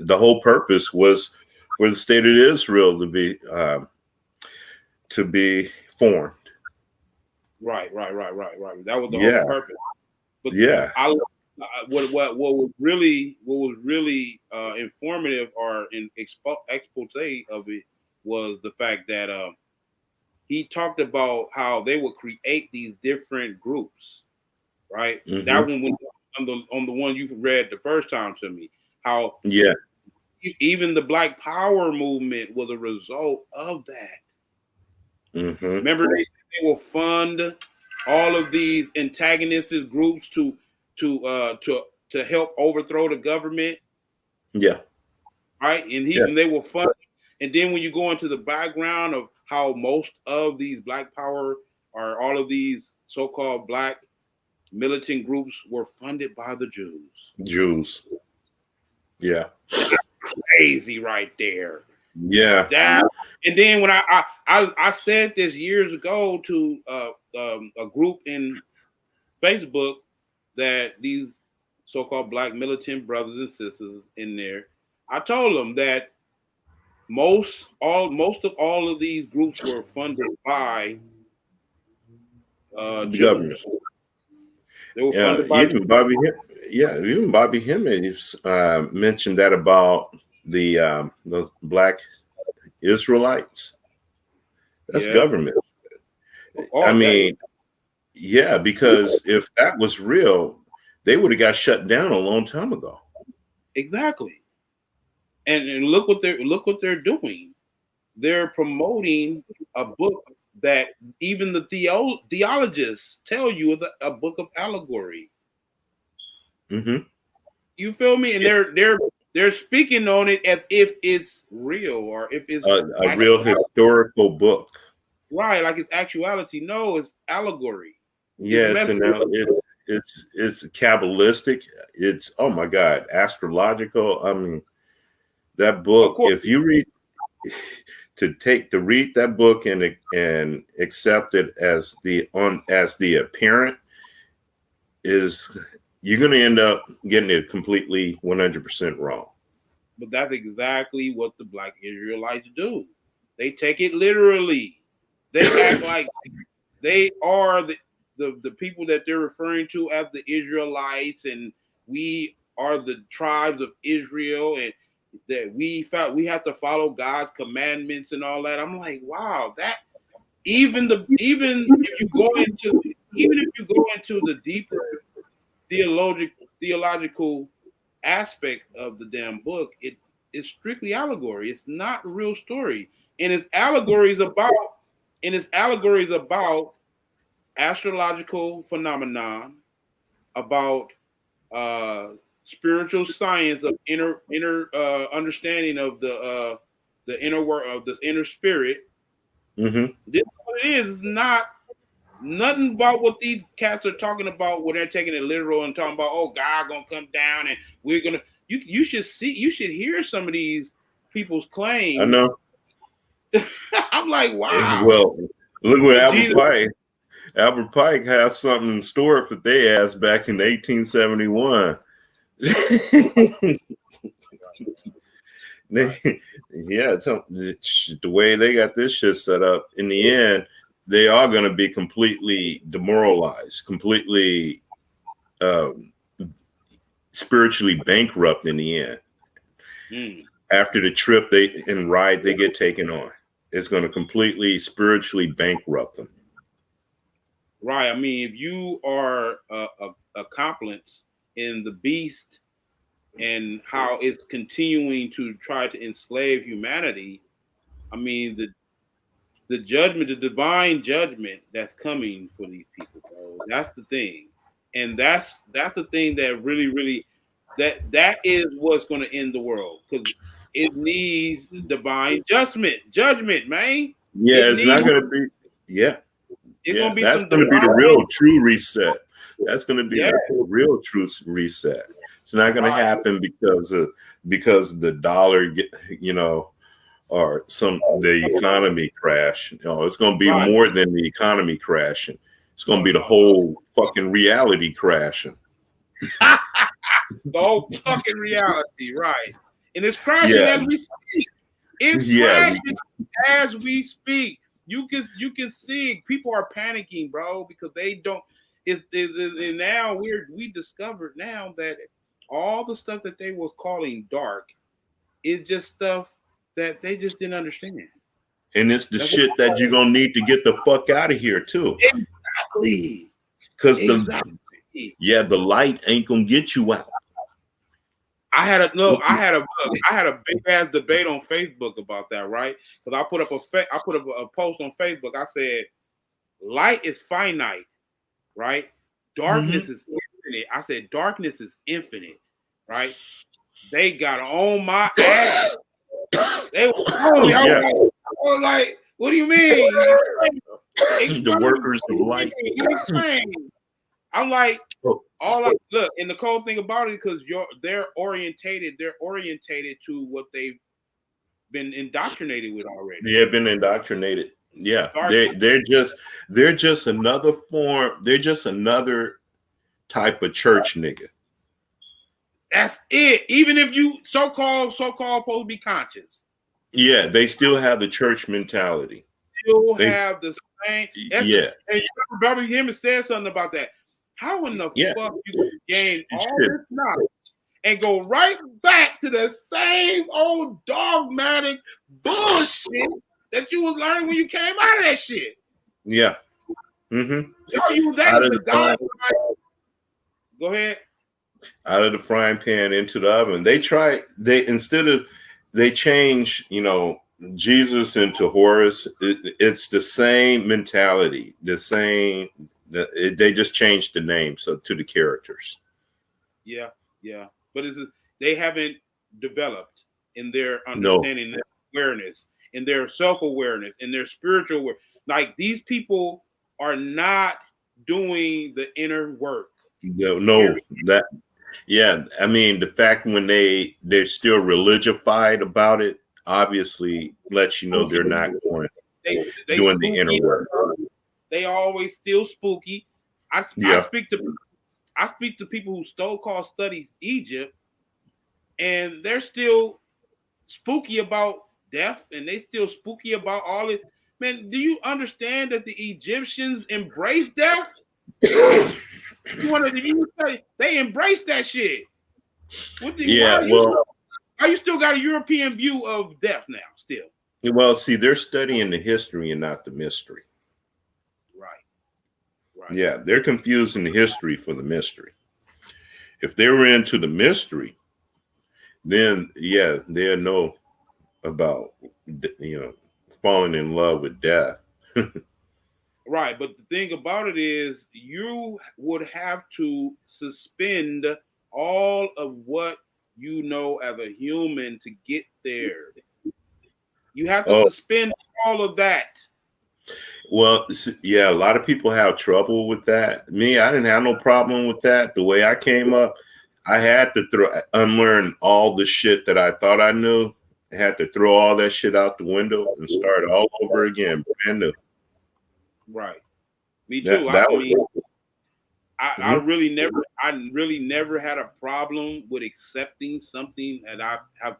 the whole purpose was for the state of Israel to be formed. Right. That was the whole purpose. But what was really informative or in expose of it was the fact that he talked about how they would create these different groups, right? Mm-hmm. That one was on the one you read the first time to me. How even the Black Power movement was a result of that. Mm-hmm. Remember, they said they will fund all of these antagonistic groups to help overthrow the government. Yeah. Right. And they will fund. And then when you go into the background of how most of these Black Power or all of these so-called Black militant groups were funded by the Jews. Yeah. Crazy right there. Yeah. And then when I said this years ago to a group in Facebook that these so-called Black militant brothers and sisters in there, I told them that most of all of these groups were funded by the Jews. government. They were funded by even Bobby Hemmings mentioned that about the those Black Israelites. That's government. I mean, because if that was real, they would have got shut down a long time ago. Exactly. And look what they're doing. They're promoting a book that even the theologians tell you is a book of allegory. Mm-hmm. You feel me? And they're speaking on it as if it's real or if it's a real historical book. Right, like it's actuality. No, it's allegory. Yes, and now it's Kabbalistic. It's, oh my God, astrological. I mean, that book, if you read, to read that book and accept it as the apparent is you're going to end up getting it completely 100% wrong. But that's exactly what the Black Israelites do. They take it literally. They act like they are the people that they're referring to as the Israelites, and we are the tribes of Israel, and that we have to follow God's commandments and all that. I'm like, wow, that even if you go into the deeper theological aspect of the damn book, it is strictly allegory. It's not a real story, and it's allegories about astrological phenomenon, about spiritual science of inner understanding of the inner world of the inner spirit. Mm-hmm. This is what it is. It's not nothing about what these cats are talking about when they're taking it literal and talking about, oh, God gonna come down and we're gonna. You should hear some of these people's claims. I know. I'm like, wow. Well, look what Jesus. Albert Pike has something in store for their ass back in 1871. The way they got this shit set up, in the end, they are going to be completely demoralized, completely spiritually bankrupt in the end. After the trip they get taken on, it's going to completely spiritually bankrupt them. Right. I mean, if you are a complex in the beast and how it's continuing to try to enslave humanity, I mean, the judgment, the divine judgment that's coming for these people, bro. That's the thing. And that's the thing that really that is what's going to end the world, because it needs divine judgment, man. Yeah, it's not going to be. Yeah, it's going to be. That's going to be the real true reset. That's going to be the real true reset. It's not going to happen because the dollar, or the economy crash. It's going to be more than the economy crashing. It's going to be the whole fucking reality crashing. The whole fucking reality, right? And it's crashing as we speak. It's crashing as we speak. You can see people are panicking, bro, because they don't. And now we discovered now that all the stuff that they were calling dark is just stuff that they just didn't understand. And it's the shit that you're gonna need to get the fuck out of here too. Exactly. Because the light ain't gonna get you out. I had a big ass debate on Facebook about that, right? Because I put up a post on Facebook. I said, light is finite, right? Darkness is infinite. I said darkness is infinite, right? They got on my ass. They were on me. I was like, what do you mean? The workers of light. I'm like, look, and the cool thing about it, because they're orientated to what they've been indoctrinated with already. They have been indoctrinated. Yeah. They're just another form, they're just another type of church nigga. That's it. Even if you so-called supposed to be conscious. Yeah, they still have the church mentality. They have the same. And you remember him said something about that. How in the fuck you can gain all this knowledge and go right back to the same old dogmatic bullshit that you was learning when you came out of that shit? Yeah. Mm-hmm. Go ahead. Out of the frying pan into the oven. They change, Jesus into Horus. It's the same mentality, the same. They just changed the name to the characters. Yeah, but they haven't developed in their understanding, their awareness, in their self-awareness, in their spiritual awareness. Like, these people are not doing the inner work. I mean, the fact when they're still religified about it, obviously lets you know they're not going They doing the inner spooky. work. They always still spooky. I Yeah. speak to people who so-called studies Egypt, and they're still spooky about death, and they still spooky about all it. Man, do you understand that the Egyptians embrace death? They embrace that shit. Yeah, well, Why you still got a European view of death now? Still, well, see, they're studying the history and not the mystery. Right. Yeah, they're confusing the history for the mystery. If they were into the mystery, then yeah, they'll know about, falling in love with death. Right, but the thing about it is, you would have to suspend all of what you know as a human to get there. You have to suspend all of that. Well, yeah, a lot of people have trouble with that. Me, I didn't have no problem with that. The way I came up, I had to unlearn all the shit that I thought I knew. I had to throw all that shit out the window and start all over again, brand new. Right. Me too. I really never had a problem with accepting something that I've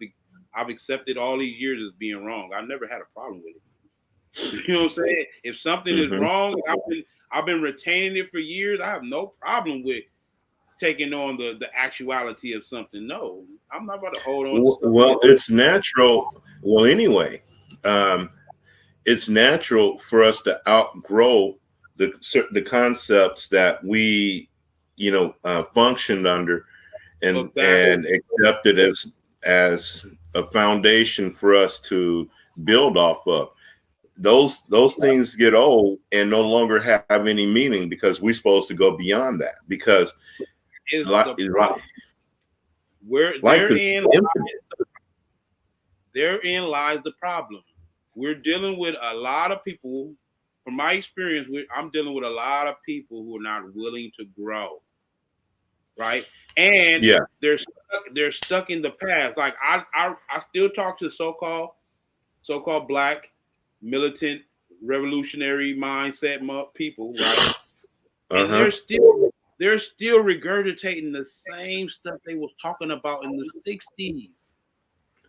accepted all these years as being wrong. I never had a problem with it. You know what I'm saying? If something is wrong, I've been retaining it for years. I have no problem with taking on the actuality of something. No, I'm not about to hold on. Well, it's natural. Well, anyway, it's natural for us to outgrow the concepts that we, functioned under, and accept it as a foundation for us to build off of. Those things get old and no longer have any meaning, because we're supposed to go beyond that, because therein lies the problem. We're dealing with a lot of people. From my experience, I'm dealing with a lot of people who are not willing to grow, right? And they're stuck in the past. Like I still talk to so-called black militant revolutionary mindset people, right? And they're still regurgitating the same stuff they was talking about in the 60s.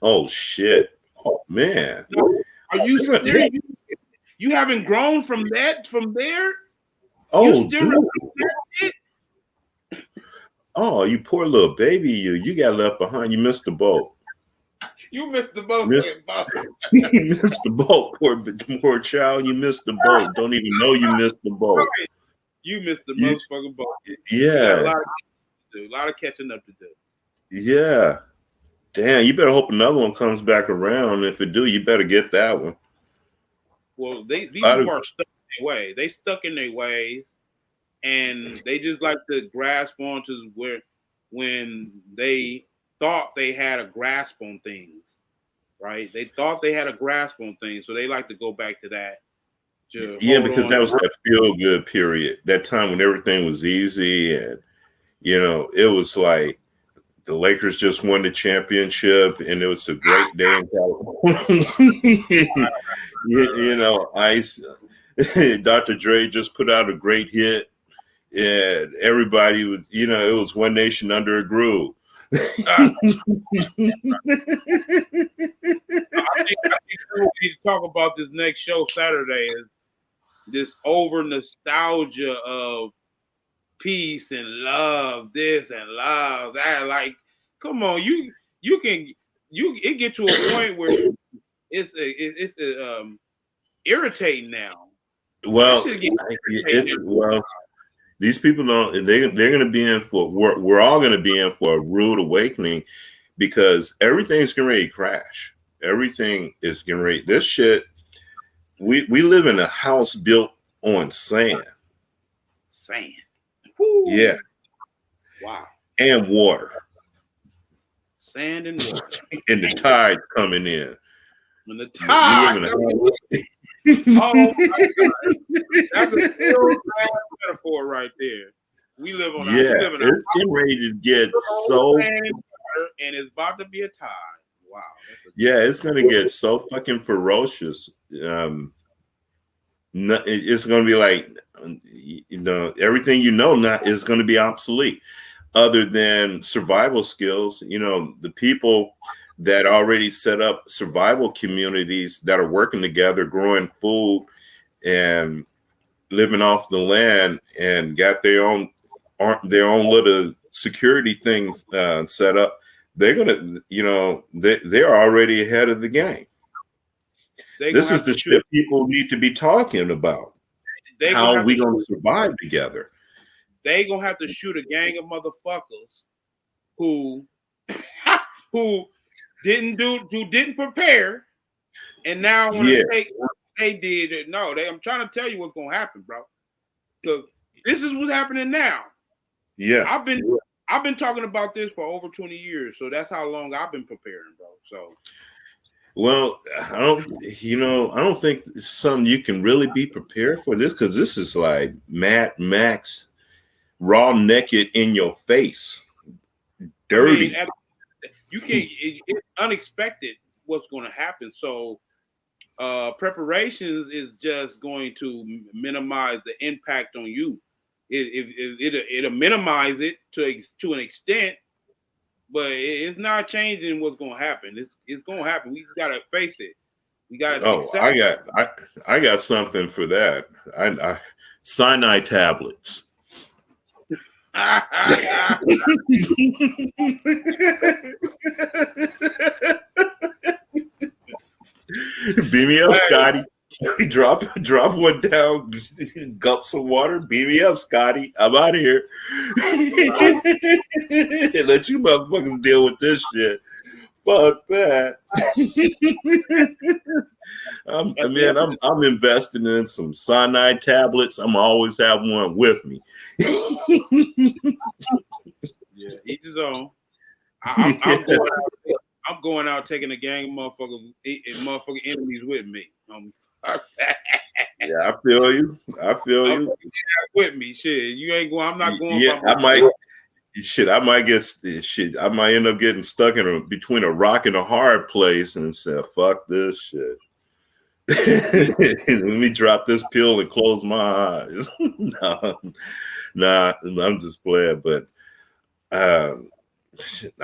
Oh shit. Oh man. Are you serious? You haven't grown from there? Oh, you still that shit? Oh, you poor little baby, you got left behind. You missed the boat. You missed the boat. You missed the boat, poor child. You missed the boat. Don't even know you missed the boat. You missed the motherfucking boat. Yeah. A lot of catching up to do. Yeah. Damn, you better hope another one comes back around. If it do, you better get that one. Well, these people are stuck in their way. They stuck in their ways, and they just like to grasp onto when they thought they had a grasp on things, right? They thought they had a grasp on things, so they like to go back to that. Because that was that feel-good period, that time when everything was easy, and it was like the Lakers just won the championship, and it was a great day in California. Ice, Dr. Dre just put out a great hit, and everybody was, it was one nation under a groove. I think we need to talk about this next show Saturday. Is this over nostalgia of peace and love, this and love that? Like, come on, it get to a point where it's irritating now. Well, these people don't. They're going to be in for. We're all going to be in for a rude awakening, because everything's getting ready to crash. Everything is getting ready. This shit. We live in a house built on sand. Sand. Woo. Yeah. Wow. And water. Sand and water. And the tide coming in. When the tide oh my God. That's a real metaphor right there. We live on it's getting ready to get so, and it's about to be a tide. wow. Yeah, it's gonna get so fucking ferocious. It's gonna be like, everything now is gonna be obsolete, other than survival skills. The people that already set up survival communities that are working together, growing food and living off the land, and got their own little security things set up. They're gonna, they're already ahead of the game. This is the shit people need to be talking about. How are we gonna survive together? They gonna have to shoot a gang of motherfuckers who didn't prepare, and now want to take what they did. No, I'm trying to tell you what's gonna happen, bro. Because this is what's happening now. Yeah, I've been talking about this for over 20 years, so that's how long I've been preparing, bro. So, well, I don't think it's something you can really be prepared for this, because this is like Mad Max, raw naked in your face, dirty. I mean, you can't. It's unexpected what's going to happen. So, preparations is just going to minimize the impact on you. It'll minimize it to an extent, but it's not changing what's going to happen. It's going to happen. We got to face it. We got to. Oh, I got something for that. I cyanide tablets. Beam me up, Scotty. Drop one down, gulp some water. Beam me up, Scotty. I'm out of here. Let you motherfuckers deal with this shit. Fuck that. I'm investing in some cyanide tablets. I'm always have one with me. Yeah, each his own. I'm going out taking a gang of motherfucking enemies with me. Yeah, I feel you. With me, shit. You ain't going. I'm not going. Yeah, I might get shit. I might end up getting stuck between a rock and a hard place and say, "Fuck this shit." Let me drop this pill and close my eyes. Nah, I'm just playing. But I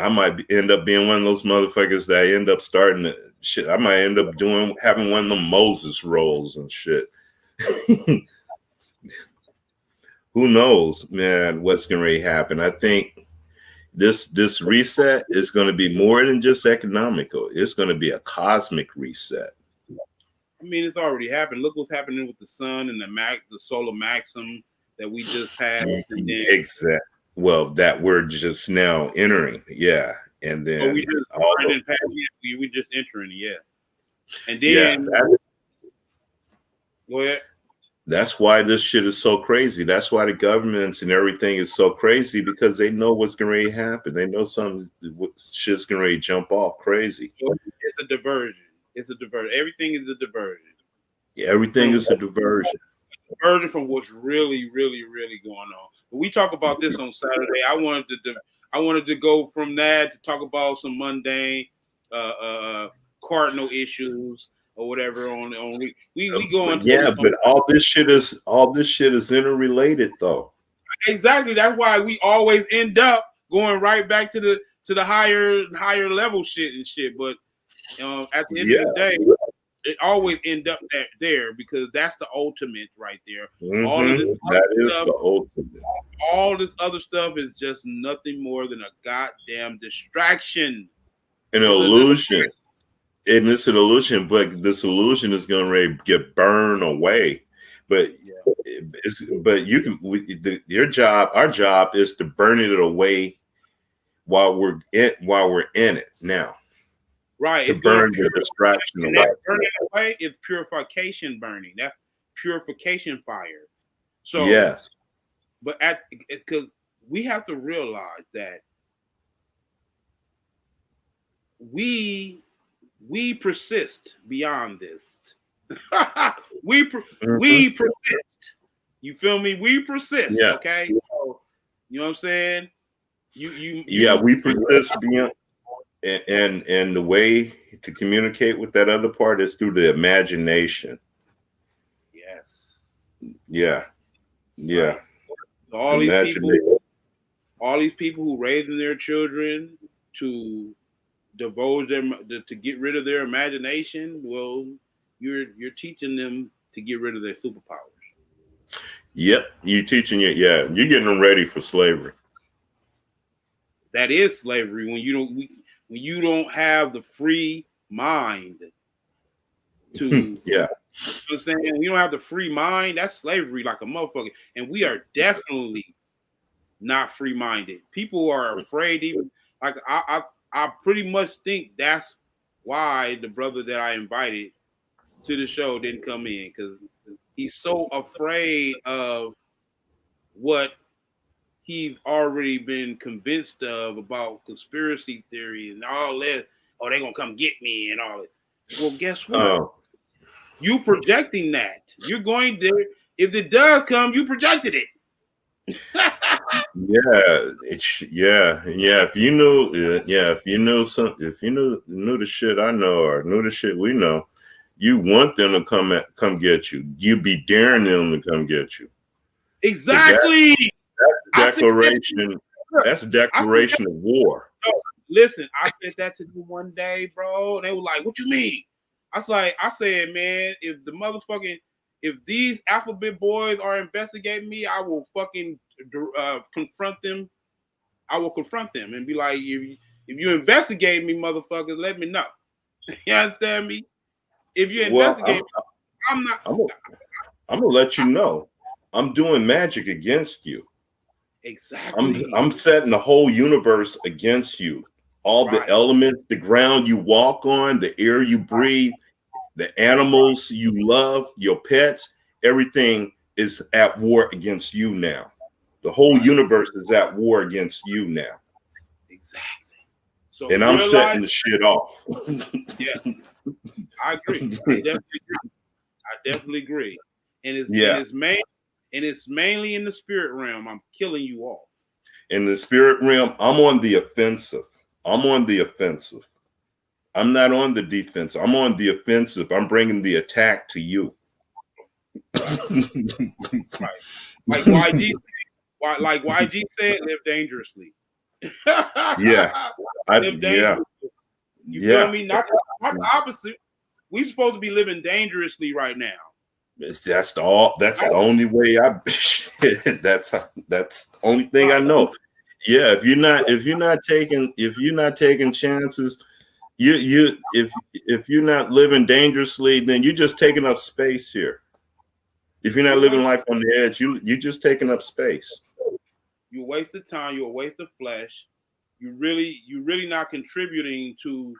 might end up being one of those motherfuckers that end up starting shit. I might end up having one of them Moses roles and shit. Who knows, man, what's going to happen. I think this reset is going to be more than just economical. It's going to be a cosmic reset. I mean, it's already happened. Look what's happening with the sun and the solar maximum that we just had. Exactly. Well, that we're just now entering, yeah, and then we just entering, yeah, and then go ahead. That's why this shit is so crazy. That's why the governments and everything is so crazy, because they know what's going to happen. They know shit's going to jump off crazy. It's a diversion. Everything is a diversion. Yeah, everything is a diversion. Diversion from what's really, really, really going on. But we talk about this on Saturday. I wanted to go from that to talk about some mundane cardinal issues or whatever we go into. Yeah, but all this shit is interrelated though. Exactly. That's why we always end up going right back to the higher level shit and shit. But at the end of the day, it always end up there because that's the ultimate right there. Mm-hmm. All of this the ultimate. All this other stuff is just nothing more than a goddamn distraction. An illusion. And it's an illusion, but this illusion is going to get burned away. But our job is to burn it away while we're in it now. Right. To burn the distraction away. Burning away is purification burning. That's purification fire. So yes. But because we have to realize that we persist beyond this. we persist. You feel me? We persist. Yeah. Okay. So, you know what I'm saying? We persist beyond. And the way to communicate with that other part is through the imagination. Yes. Yeah. Right. So all Imagination. these people who raising their children to divulge them to get rid of their imagination, well, you're teaching them to get rid of their superpowers. Yep. You teaching it. Yeah. You're getting them ready for slavery. That is slavery when you don't have the free mind to yeah. You know what I'm saying? We don't have the free mind. That's slavery like a motherfucker. And we are definitely not free minded. People are afraid, even like I pretty much think that's why the brother that I invited to the show didn't come in, because he's so afraid of what he's already been convinced of about conspiracy theory and all that. Oh, they're gonna come get me and all that. Well, guess what? Oh. You projecting that. You're going there. If it does come, you projected it. Yeah. If you knew the shit I know or knew the shit we know, you want them to come get you. You be daring them to come get you. Exactly. That's a declaration of war. No, listen, I said that to them one day, bro. And they were like, "What you mean?" I said, man, if these alphabet boys are investigating me, I will fucking confront them. I will confront them and be like, if you investigate me, motherfuckers, let me know. You understand me? If you investigate me, I'm gonna let you know. I'm doing magic against you. Exactly. I'm setting the whole universe against you. All the elements, the ground you walk on, the air you breathe, the animals you love, your pets, everything is at war against you now. The whole universe is at war against you now. Exactly. So, and I'm setting the shit off. Yeah, I agree. I definitely agree. And it's mainly in the spirit realm. I'm killing you off. In the spirit realm, I'm on the offensive. I'm not on the defense. I'm on the offensive. I'm bringing the attack to you. Right. Like YG said, live dangerously. Live dangerously. You feel me? Not the opposite. We supposed to be living dangerously right now. That's the only way that's the only thing I know. Yeah, if you're not taking chances, if you're not living dangerously, then you're just taking up space here. If you're not living life on the edge, you're just taking up space. You waste of time, you're a waste of flesh. You're really not contributing to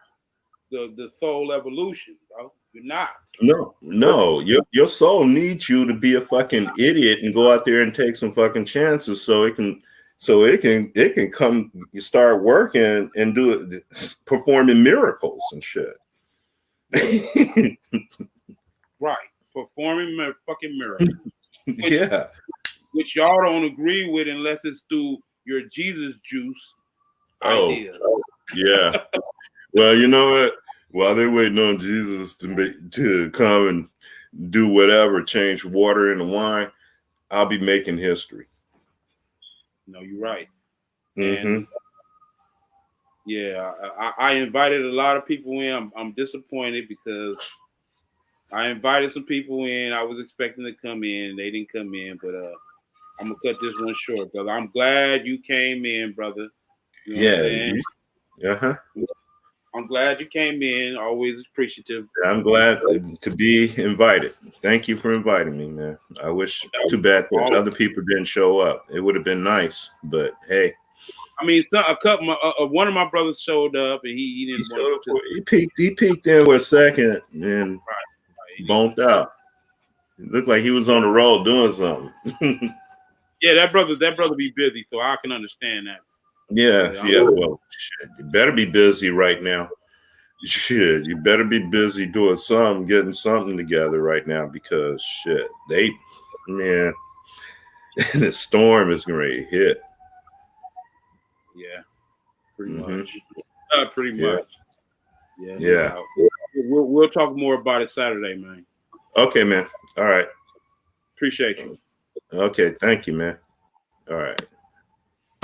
the soul evolution, bro. You're not. No. Your soul needs you to be a fucking idiot and go out there and take some fucking chances so it can come start working and performing miracles and shit. Right. Performing fucking miracles. Yeah. Which y'all don't agree with unless it's through your Jesus juice idea. Yeah. Well, you know what? While they're waiting on Jesus to come and do whatever, change water into wine, I'll be making history. No, you're right. Mm-hmm. And yeah, I invited a lot of people in. I'm disappointed because I invited some people in. I was expecting to come in. They didn't come in, but I'm gonna cut this one short, brother. I'm glad you came in, brother. You know what I'm saying? I'm glad you came in. Always appreciative. I'm glad to be invited. Thank you for inviting me, man. I wish too bad that other people didn't show up. It would have been nice, but hey. I mean, one of my brothers showed up, and he didn't want to. He peeked in for a second and bonked out. It looked like he was on the road doing something. Yeah, that brother be busy, so I can understand that. Yeah. Well, shit, you better be busy right now. Shit, you better be busy doing something, getting something together right now because shit, the storm is ready to hit. Yeah, pretty much. Pretty Yeah. much. Yeah. Yeah. We'll talk more about it Saturday, man. Okay, man. All right. Appreciate you. Okay. Thank you, man. All right.